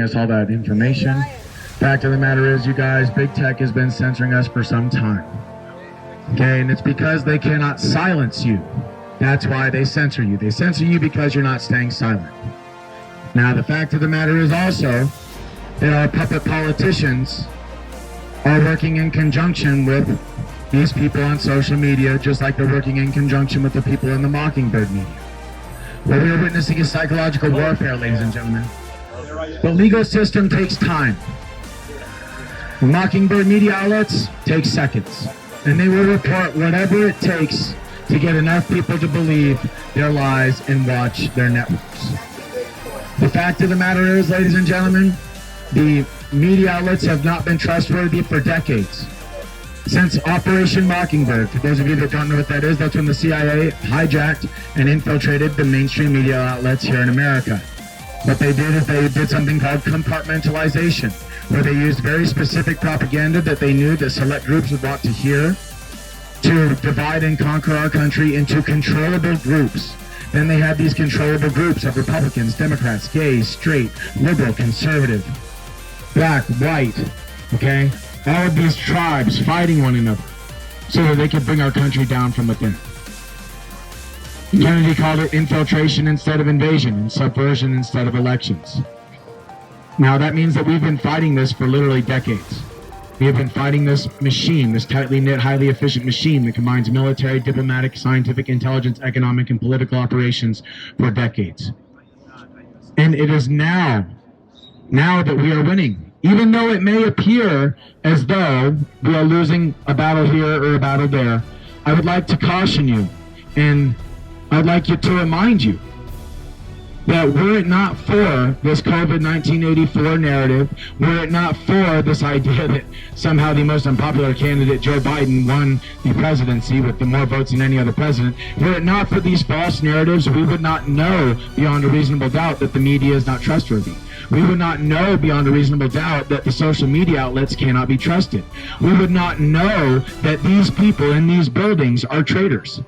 us all that information. Fact of the matter is, you guys, big tech has been censoring us for some time. Okay, and it's because they cannot silence you. That's why they censor you. They censor you because you're not staying silent. Now, the fact of the matter is also that our puppet politicians are working in conjunction with these people on social media, just like they're working in conjunction with the people in the Mockingbird media. What we are witnessing is psychological warfare, ladies and gentlemen. The legal system takes time. Mockingbird media outlets take seconds, and they will report whatever it takes to get enough people to believe their lies and watch their networks. The fact of the matter is, ladies and gentlemen, the media outlets have not been trustworthy for decades. Since Operation Mockingbird, for those of you that don't know what that is, that's when the CIA hijacked and infiltrated the mainstream media outlets here in America. What they did is they did something called compartmentalization, where they used very specific propaganda that they knew that select groups would want to hear to divide and conquer our country into controllable groups. Then they had these controllable groups of Republicans, Democrats, gays, straight, liberal, conservative, black, white, okay? All of these tribes fighting one another so that they could bring our country down from within. Kennedy called it infiltration instead of invasion and subversion instead of elections. Now that means that we've been fighting this for literally decades. We have been fighting this machine, this tightly knit, highly efficient machine that combines military, diplomatic, scientific, intelligence, economic, and political operations for decades. And it is now that we are winning. Even though it may appear as though we are losing a battle here or a battle there, I would like to caution you, and I'd like you to remind you that were it not for this Kovid1984 narrative, were it not for this idea that somehow the most unpopular candidate, Joe Biden, won the presidency with the more votes than any other president, were it not for these false narratives, we would not know beyond a reasonable doubt that the media is not trustworthy. We would not know beyond a reasonable doubt that the social media outlets cannot be trusted. We would not know that these people in these buildings are traitors.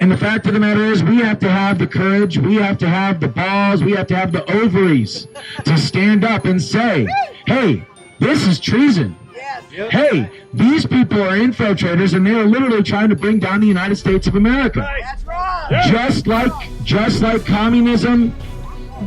And the fact of the matter is, we have to have the courage, we have to have the balls, we have to have the ovaries to stand up and say, hey, this is treason. Hey, these people are infiltrators and they are literally trying to bring down the United States of America. That's right. Just like communism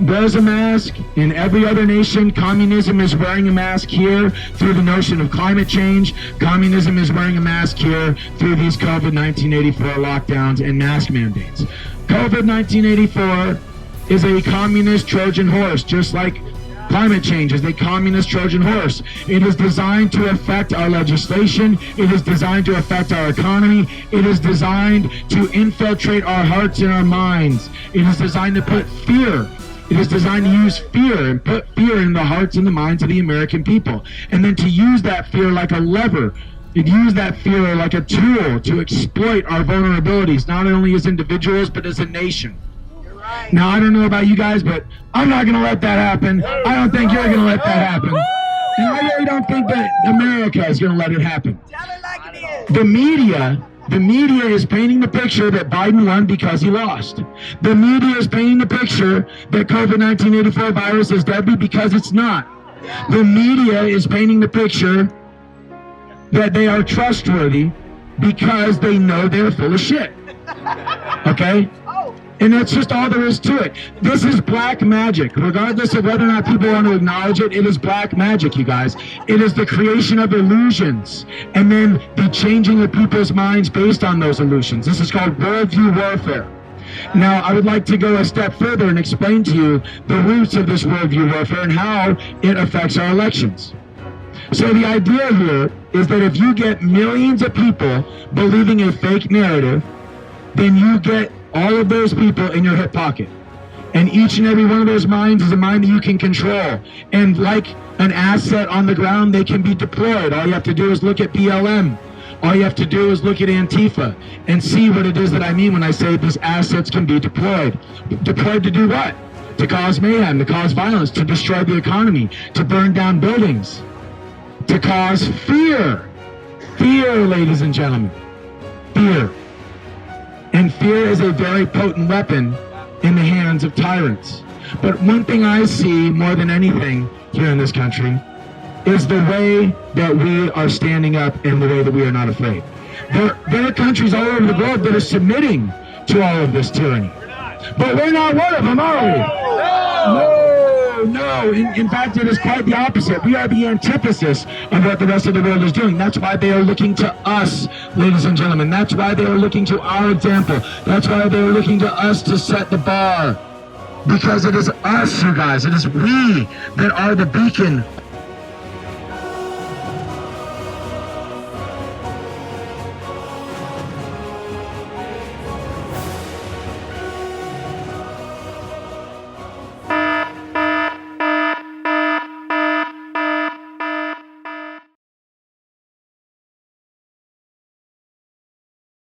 wears a mask in every other nation, communism is wearing a mask here through the notion of climate change. Communism is wearing a mask here through these COVID-1984 lockdowns and mask mandates. COVID-1984 is a communist Trojan horse, just like climate change is a communist Trojan horse. It is designed to affect our legislation. It is designed to affect our economy. It is designed to infiltrate our hearts and our minds. It is designed to put fear. It is designed to use fear and put fear in the hearts and the minds of the American people. And then to use that fear like a lever, and use that fear like a tool to exploit our vulnerabilities, not only as individuals, but as a nation. Now, I don't know about you guys, but I'm not going to let that happen. I don't think you're going to let that happen. And I really don't think that America is going to let it happen. The media is painting the picture that Biden won because he lost. The media is painting the picture that COVID-1984 virus is deadly because it's not. The media is painting the picture that they are trustworthy because they know they're full of shit. Okay? And that's just all there is to it. This is black magic. Regardless of whether or not people want to acknowledge it, it is black magic, you guys. It is the creation of illusions and then the changing of people's minds based on those illusions. This is called worldview warfare. Now, I would like to go a step further and explain to you the roots of this worldview warfare and how it affects our elections. So the idea here is that if you get millions of people believing a fake narrative, then you get all of those people in your hip pocket. And each and every one of those minds is a mind that you can control. And like an asset on the ground, they can be deployed. All you have to do is look at BLM. All you have to do is look at Antifa and see what it is that I mean when I say these assets can be deployed. Deployed to do what? To cause mayhem, to cause violence, to destroy the economy, to burn down buildings, to cause fear. Fear, ladies and gentlemen. Fear. And fear is a very potent weapon in the hands of tyrants. But one thing I see more than anything here in this country is the way that we are standing up and the way that we are not afraid. There are countries all over the globe that are submitting to all of this tyranny. But we're not one of them, are we? No. In fact, it is quite the opposite. We are the antithesis of what the rest of the world is doing. That's why they are looking to us, ladies and gentlemen. That's why they are looking to our example. That's why they are looking to us to set the bar. Because it is us, you guys. It is we that are the beacon